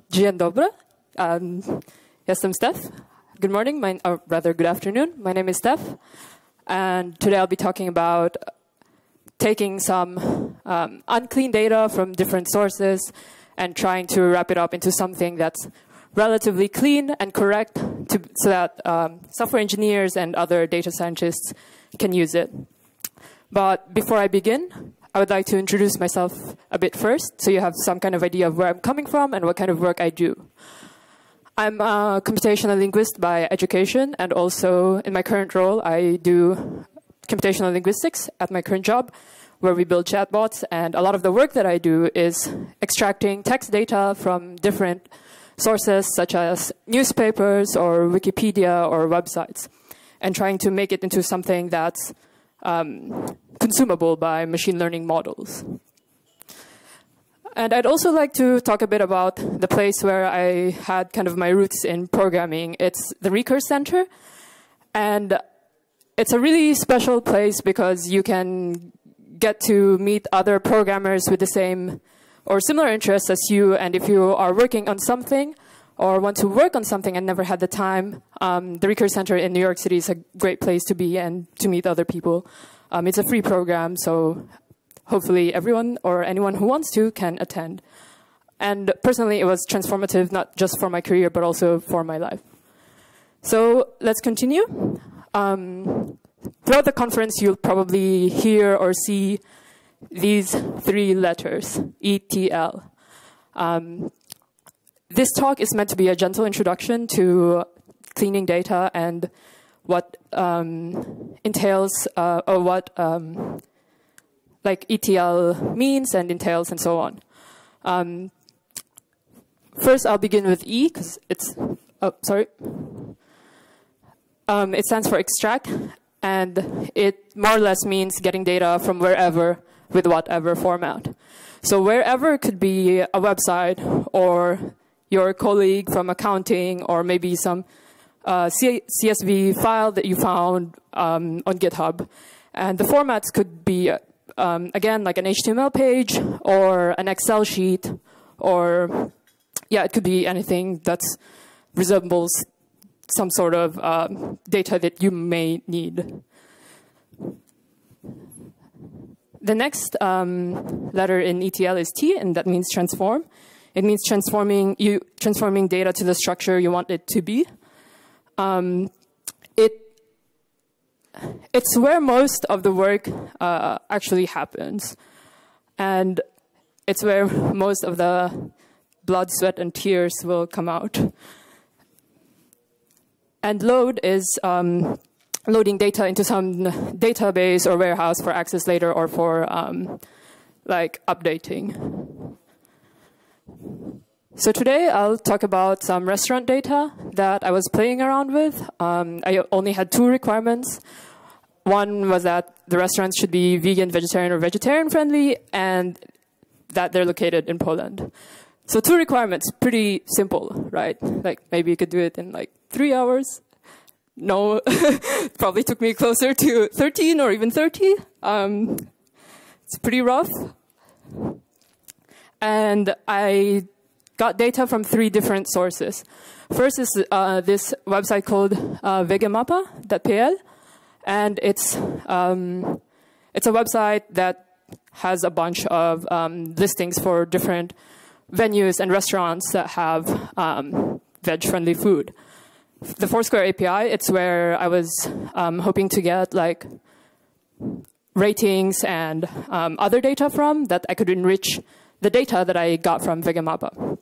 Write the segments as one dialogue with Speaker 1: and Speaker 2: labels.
Speaker 1: Dzień dobry. Jestem Steph. Good morning, or rather good afternoon. My name is Steph, and today I'll be talking about taking some unclean data from different sources and trying to wrap it up into something that's relatively clean and correct so that software engineers and other data scientists can use it. But before I begin, I would like to introduce myself a bit first, so you have some kind of idea of where I'm coming from and what kind of work I do. I'm a computational linguist by education, and also in my current role, I do computational linguistics at my current job, where we build chatbots, and a lot of the work that I do is extracting text data from different sources, such as newspapers or Wikipedia or websites, and trying to make it into something that's consumable by machine learning models. And I'd also like to talk a bit about the place where I had kind of my roots in programming. It's the Recurse Center, and it's a really special place because you can get to meet other programmers with the same or similar interests as you, and if you are working on something or want to work on something and never had the time, the Recurse Center in New York City is a great place to be and to meet other people. It's a free program, so hopefully everyone or anyone who wants to can attend. And personally, it was transformative, not just for my career, but also for my life. So let's continue. Throughout the conference, you'll probably hear or see these three letters, ETL. This talk is meant to be a gentle introduction to cleaning data and what entails, or what like ETL means and entails and so on. First, I'll begin with E, because it's, it stands for extract, and it more or less means getting data from wherever with whatever format. So wherever could be a website or your colleague from accounting, or maybe some CSV file that you found on GitHub. And the formats could be, again, like an HTML page or an Excel sheet, or, yeah, it could be anything that resembles some sort of data that you may need. The next letter in ETL is T, and that means transform. It means transforming data to the structure you want it to be. It's where most of the work actually happens. And it's where most of the blood, sweat, and tears will come out. And load is loading data into some database or warehouse for access later, or for like updating. So today I'll talk about some restaurant data that I was playing around with. I only had two requirements. One was that the restaurants should be vegan, vegetarian, or vegetarian friendly, and that they're located in Poland. So two requirements, pretty simple, right? Like maybe you could do it in like 3 hours. No, probably took me closer to 13 or even 30. It's pretty rough. And I got data from 3 different sources. First is this website called vegemapa.pl, and it's a website that has a bunch of listings for different venues and restaurants that have veg-friendly food. The Foursquare API, it's where I was hoping to get like ratings and other data from that I could enrich the data that I got from Vegemapa.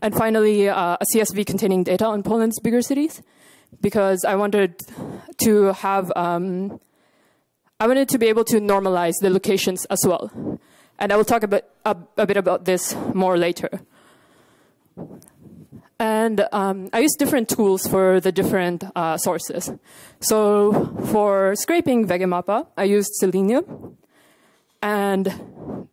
Speaker 1: And finally, a CSV containing data on Poland's bigger cities, because I wanted to have, I wanted to be able to normalize the locations as well. And I will talk a bit about this more later. And I use different tools for the different sources. So for scraping Vegemapa, I used Selenium. And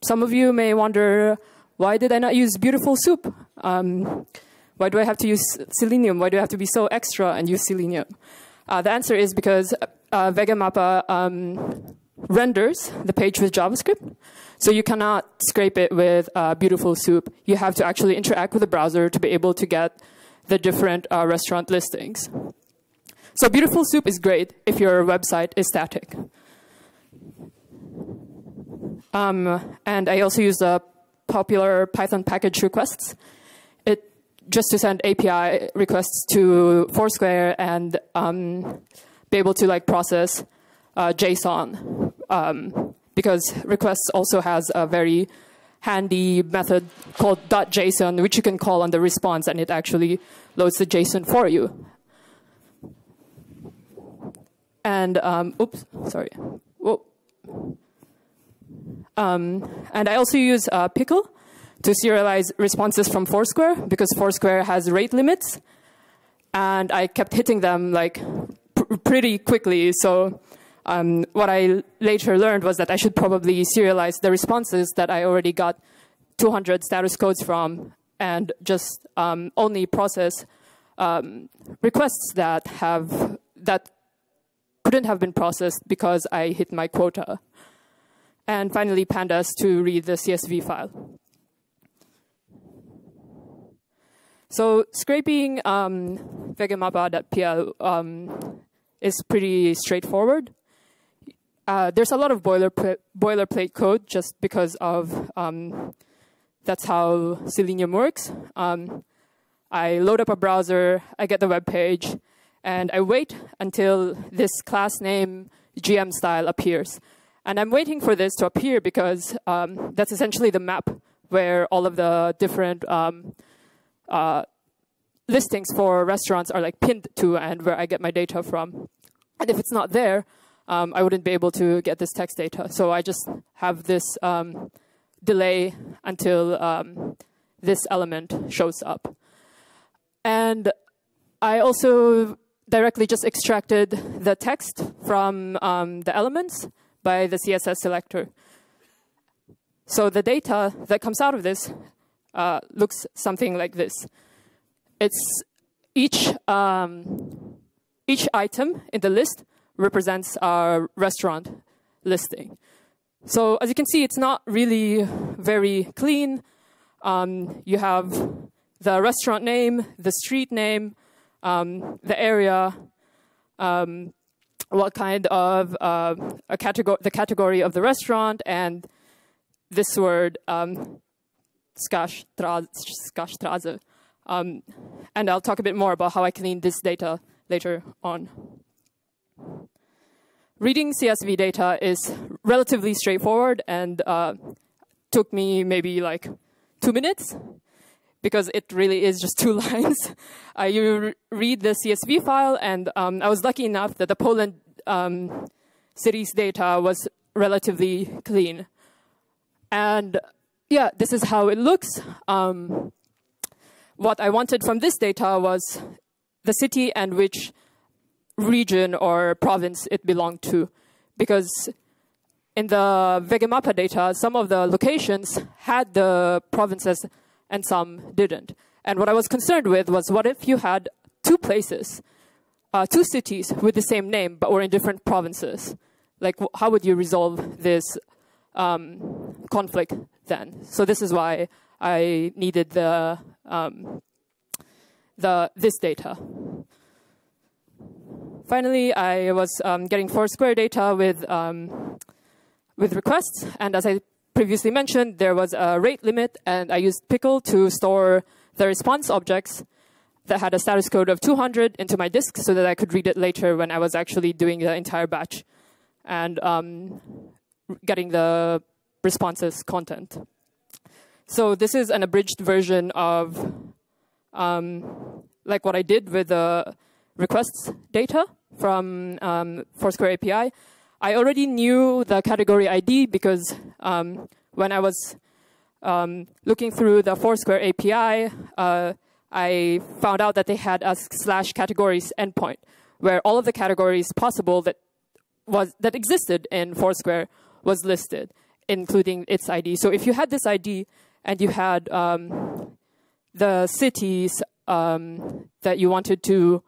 Speaker 1: some of you may wonder, why did I not use Beautiful Soup? Why do I have to use Selenium? Why do I have to be so extra and use Selenium? The answer is because Vegemapa renders the page with JavaScript. So you cannot scrape it with Beautiful Soup. You have to actually interact with the browser to be able to get the different restaurant listings. So Beautiful Soup is great if your website is static. And I also use the popular Python package requests. Just to send API requests to Foursquare and be able to process JSON, because requests also has a very handy method called .json, which you can call on the response, and it actually loads the JSON for you. And oops, sorry. Whoa. And I also use Pickle to serialize responses from Foursquare, because Foursquare has rate limits, and I kept hitting them pretty quickly. So what I later learned was that I should probably serialize the responses that I already got 200 status codes from, and just only process requests that couldn't have been processed because I hit my quota. And finally, pandas to read the CSV file. So scraping vegamapa.pl is pretty straightforward. There's a lot of boilerplate code just because of that's how Selenium works. I load up a browser, I get the web page, and I wait until this class name GM style appears. And I'm waiting for this to appear because that's essentially the map where all of the different listings for restaurants are pinned to, and where I get my data from. And if it's not there, I wouldn't be able to get this text data. So I just have this delay until this element shows up. And I also directly just extracted the text from the elements by the CSS selector. So the data that comes out of this looks something like this. It's each item in the list represents our restaurant listing. So as you can see, it's not really very clean. You have the restaurant name, the street name, the area, what kind of the category of the restaurant, and this word Skashstraße. And I'll talk a bit more about how I clean this data later on. Reading CSV data is relatively straightforward and took me maybe 2 minutes, because it really is just 2 lines. You read the CSV file, and I was lucky enough that the Poland city's data was relatively clean. And yeah, this is how it looks. What I wanted from this data was the city and which region or province it belonged to, because in the Vegamapa data, some of the locations had the provinces and some didn't. And what I was concerned with was, what if you had 2 places, 2 cities with the same name, but were in different provinces? How would you resolve this conflict then? So this is why I needed this data. Finally, I was getting Foursquare data with requests, and as I previously mentioned, there was a rate limit, and I used Pickle to store the response objects that had a status code of 200 into my disk so that I could read it later when I was actually doing the entire batch and getting the responses content. So this is an abridged version of what I did with the requests data from Foursquare API. I already knew the category ID because when I was looking through the Foursquare API, I found out that they had a /categories endpoint where all of the categories possible that existed in Foursquare was listed, including its ID. So if you had this ID and you had the cities that you wanted to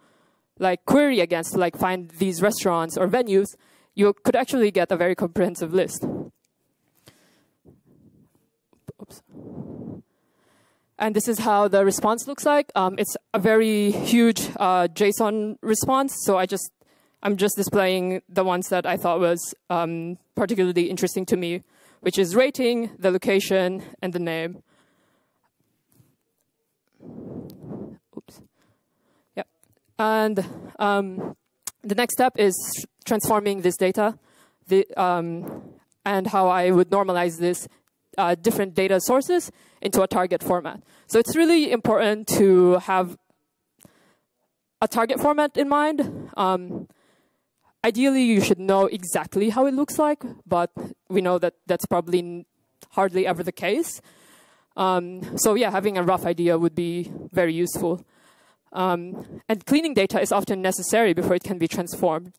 Speaker 1: query against, find these restaurants or venues, you could actually get a very comprehensive list. Oops. And this is how the response looks like. It's a very huge JSON response, so I'm just displaying the ones that I thought was particularly interesting to me, which is rating, the location, and the name. Oops. Yeah. And the next step is transforming this data, and how I would normalize this different data sources into a target format. So it's really important to have a target format in mind. Ideally, you should know exactly how it looks like, but we know that that's probably hardly ever the case. So yeah, having a rough idea would be very useful. And cleaning data is often necessary before it can be transformed.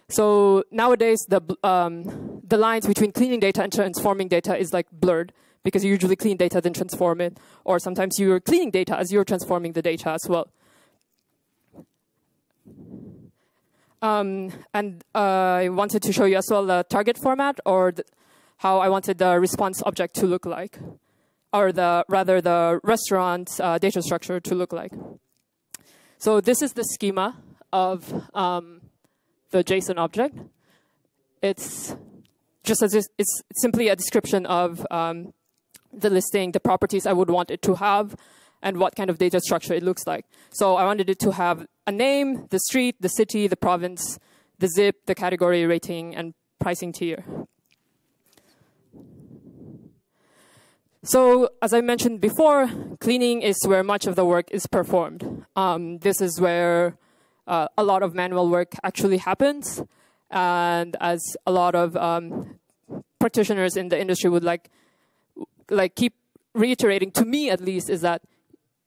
Speaker 1: So nowadays, the lines between cleaning data and transforming data is like blurred, because you usually clean data then transform it, or sometimes you're cleaning data as you're transforming the data as well. And I wanted to show you as well the target format, or how I wanted the response object to look like, or rather the restaurant data structure to look like. So this is the schema of the JSON object. It's just it's simply a description of the listing, the properties I would want it to have, and what kind of data structure it looks like. So I wanted it to have a name, the street, the city, the province, the zip, the category, rating, and pricing tier. So as I mentioned before, cleaning is where much of the work is performed. This is where a lot of manual work actually happens. And as a lot of practitioners in the industry would like keep reiterating, to me at least, is that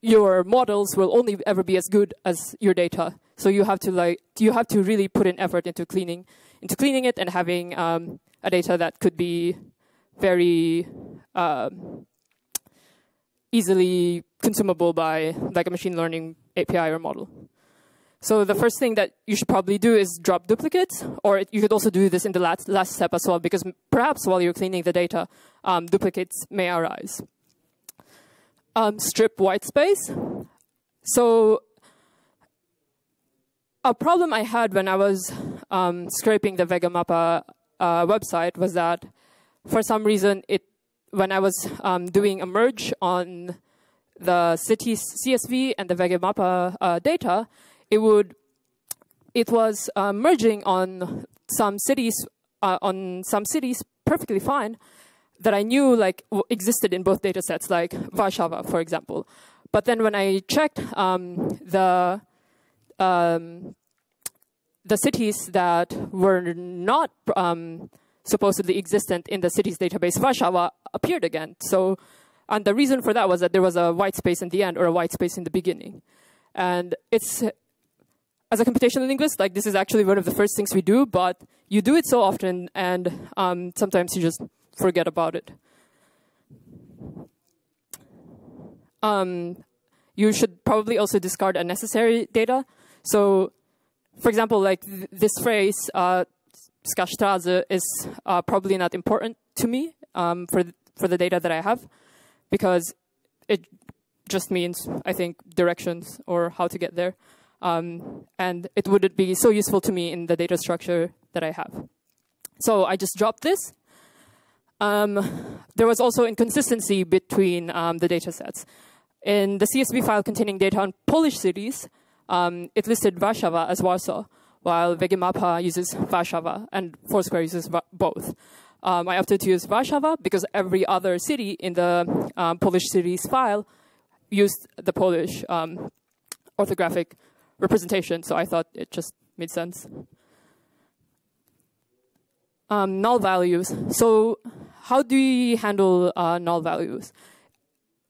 Speaker 1: your models will only ever be as good as your data. So you have to really put in effort into cleaning it, and having a data that could be very easily consumable by like a machine learning API or model. So the first thing that you should probably do is drop duplicates, or you could also do this in the last step as well, because perhaps while you're cleaning the data, duplicates may arise. Strip white space. So a problem I had when I was scraping the Vegamapa website was that for some reason when I was doing a merge on the city's CSV and the Vegamapa data, it was merging on some cities perfectly fine that I knew existed in both data sets, like Warsaw, for example. But then when I checked the cities that were not supposedly existent in the cities database, Warsaw appeared again. So, and the reason for that was that there was a white space in the end, or a white space in the beginning. And it's, as a computational linguist, this is actually one of the first things we do, but you do it so often, and sometimes you just forget about it. You should probably also discard unnecessary data. So, for example, this phrase, Skastraße, is probably not important to me for the data that I have, because it just means, I think, directions or how to get there. And it wouldn't be so useful to me in the data structure that I have. So I just dropped this. There was also inconsistency between the data sets. In the CSV file containing data on Polish cities, it listed Warsaw as Warsaw, while Vegamapa uses Warsaw and Foursquare uses both. I opted to use Warsaw because every other city in the Polish cities file used the Polish orthographic representation, so I thought it just made sense. Null values. So how do we handle null values?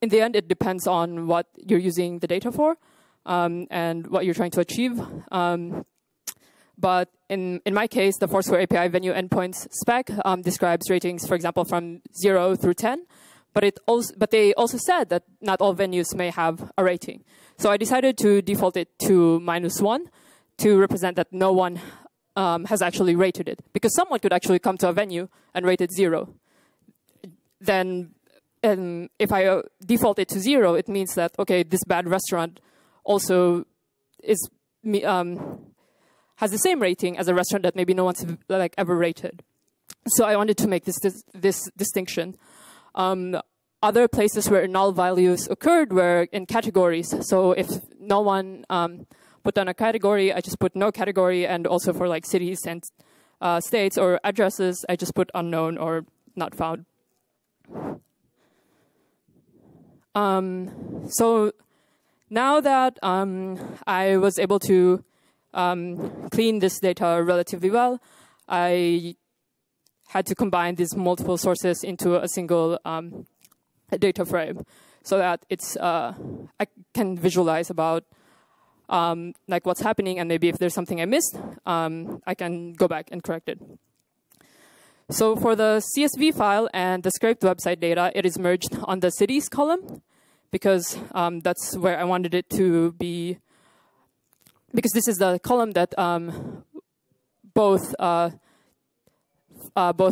Speaker 1: In the end, it depends on what you're using the data for and what you're trying to achieve. But in my case, the Foursquare API venue endpoints spec describes ratings, for example, from 0 through 10. But they also said that not all venues may have a rating. So I decided to default it to -1 to represent that no one has actually rated it. Because someone could actually come to a venue and rate it 0. Then if I default it to 0, it means that, okay, this bad restaurant also is has the same rating as a restaurant that maybe no one's like ever rated. So I wanted to make this distinction. Other places where null values occurred were in categories. So if no one put down a category, I just put no category, and also for like cities and states or addresses, I just put unknown or not found. So now that I was able to clean this data relatively well, I had to combine these multiple sources into a single data frame, so that it's I can visualize about like what's happening, and maybe if there's something I missed, I can go back and correct it. So for the CSV file and the scraped website data, it is merged on the cities column, because that's where I wanted it to be, because this is the column that both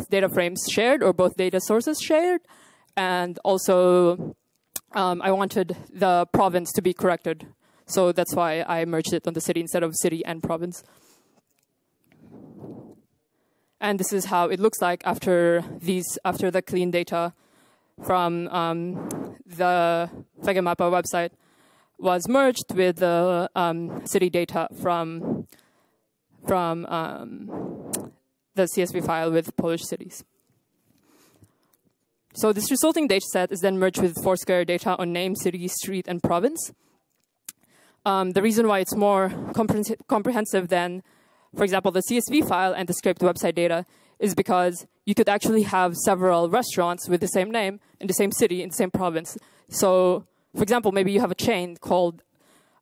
Speaker 1: data frames shared, or both data sources shared, and also I wanted the province to be corrected. So that's why I merged it on the city instead of city and province. And this is how it looks like after the clean data from the Vegamappa website was merged with the city data from the CSV file with Polish cities. So this resulting data set is then merged with Foursquare data on name, city, street, and province. The reason why it's more comprehensive than, for example, the CSV file and the scraped website data is because you could actually have several restaurants with the same name in the same city, in the same province. So, for example, maybe you have a chain called,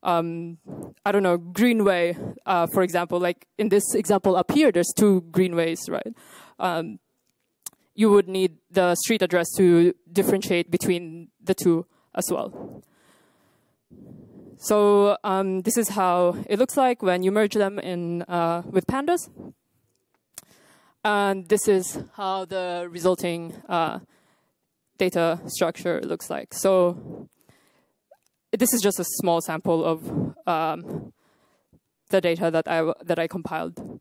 Speaker 1: I don't know, Greenway, for example. Like in this example up here, there's 2 Greenways, right? You would need the street address to differentiate between the 2 as well. So this is how it looks like when you merge them in with pandas. And this is how the resulting data structure looks like. So this is just a small sample of the data that I compiled.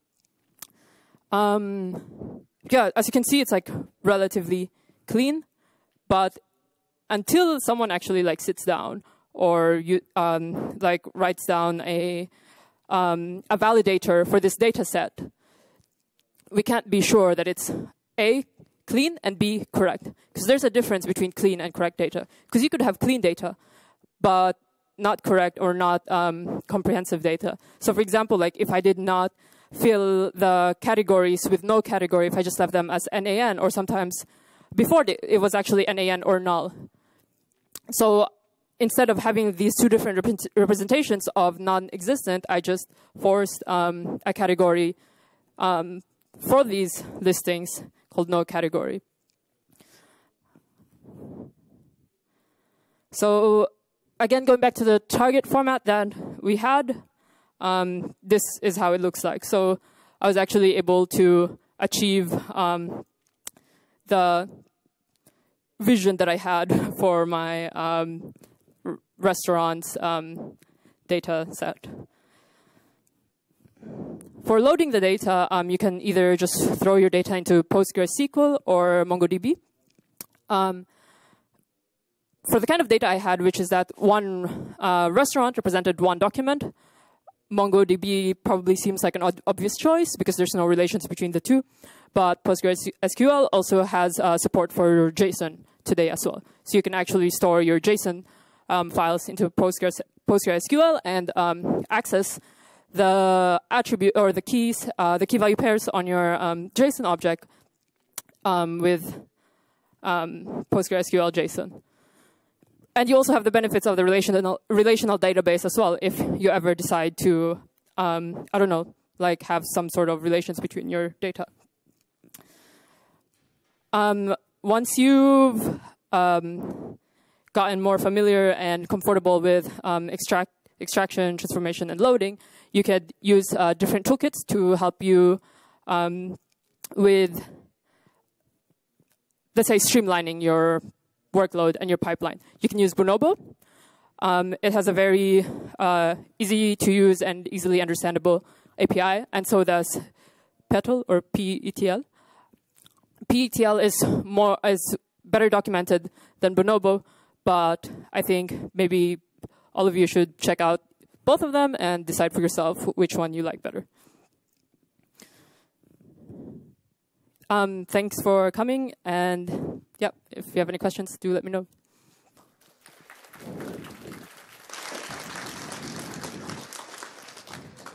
Speaker 1: Yeah, as you can see, it's like relatively clean, but until someone actually like sits down or you like writes down a validator for this data set, we can't be sure that it's A, clean, and B, correct. Because there's a difference between clean and correct data. Because you could have clean data, but not correct or not comprehensive data. So for example, like if I did not fill the categories with no category, if I just left them as NaN, or sometimes before it was actually NaN or null. So instead of having these 2 different representations of non-existent, I just forced a category for these listings called no category. So again, going back to the target format that we had, this is how it looks like. So I was actually able to achieve the vision that I had for my restaurant's data set. For loading the data, you can either just throw your data into PostgreSQL or MongoDB. For the kind of data I had, which is that one restaurant represented 1 document, MongoDB probably seems like an obvious choice because there's no relations between the 2. But PostgreSQL also has support for JSON today as well. So you can actually store your JSON files into PostgreSQL and access the attribute or the keys, the key value pairs on your JSON object with PostgreSQL JSON. And you also have the benefits of the relational database as well if you ever decide to, I don't know, like have some sort of relations between your data. Once you've gotten more familiar and comfortable with extraction, transformation, and loading, you could use different toolkits to help you with, let's say, streamlining your workload and your pipeline. You can use Bonobo. It has a very easy to use and easily understandable API, and so does PETL or PETL. PETL is better documented than Bonobo, but I think maybe all of you should check out both of them and decide for yourself which one you like better. Thanks for coming, and yeah, if you have any questions, do let me know.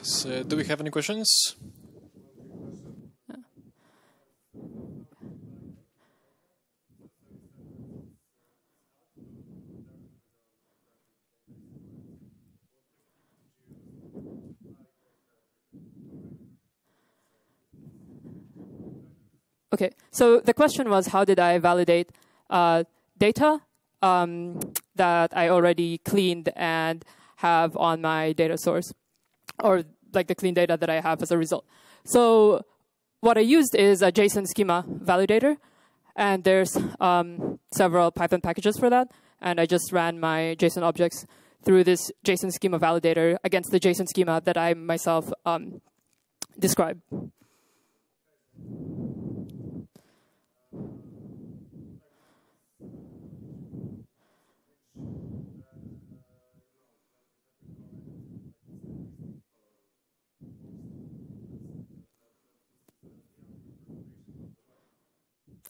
Speaker 2: So, do we have any questions?
Speaker 1: Okay, so the question was, how did I validate data that I already cleaned and have on my data source, or like the clean data that I have as a result? So what I used is a JSON schema validator, and there's several Python packages for that, and I just ran my JSON objects through this JSON schema validator against the JSON schema that I myself described.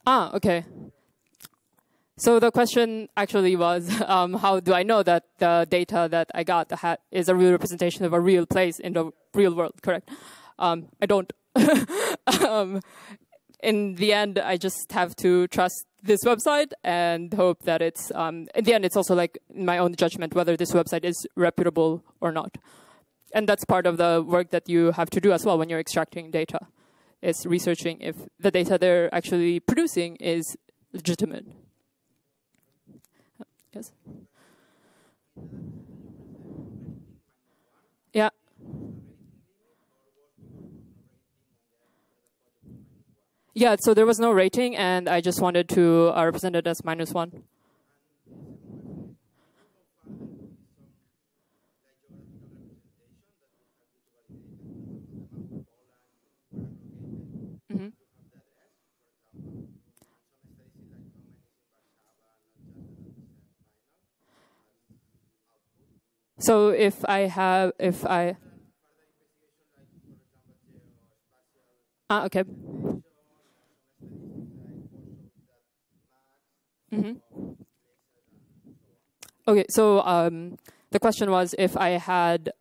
Speaker 1: Okay. So the question actually was, how do I know that the data that I got is a real representation of a real place in the real world, correct? I don't. In the end, I just have to trust this website and hope that it's, in the end, it's also like my own judgment whether this website is reputable or not. And that's part of the work that you have to do as well when you're extracting data. Is researching if the data they're actually producing is legitimate. Yes? Yeah. Yeah, so there was no rating, and I just wanted to represent it as -1. Mm-hmm. So if I okay. Mm-hmm. Okay, so the question was if I had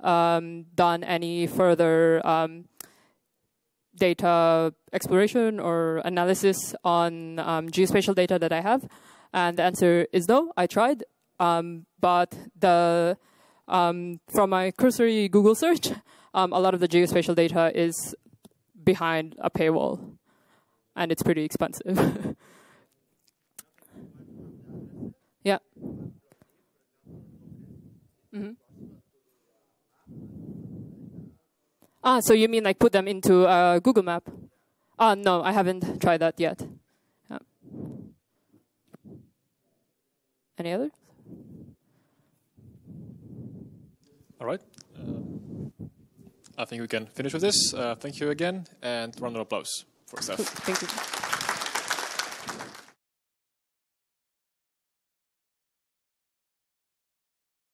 Speaker 1: done any further data exploration or analysis on geospatial data that I have, and the answer is no. I tried, but from my cursory Google search, a lot of the geospatial data is behind a paywall, and it's pretty expensive. Yeah. Mm-hmm. So you mean like put them into a Google map? No, I haven't tried that yet. Yeah. Any others?
Speaker 2: All right. I think we can finish with this. Thank you again, and round of applause for Steph.
Speaker 1: Thank you.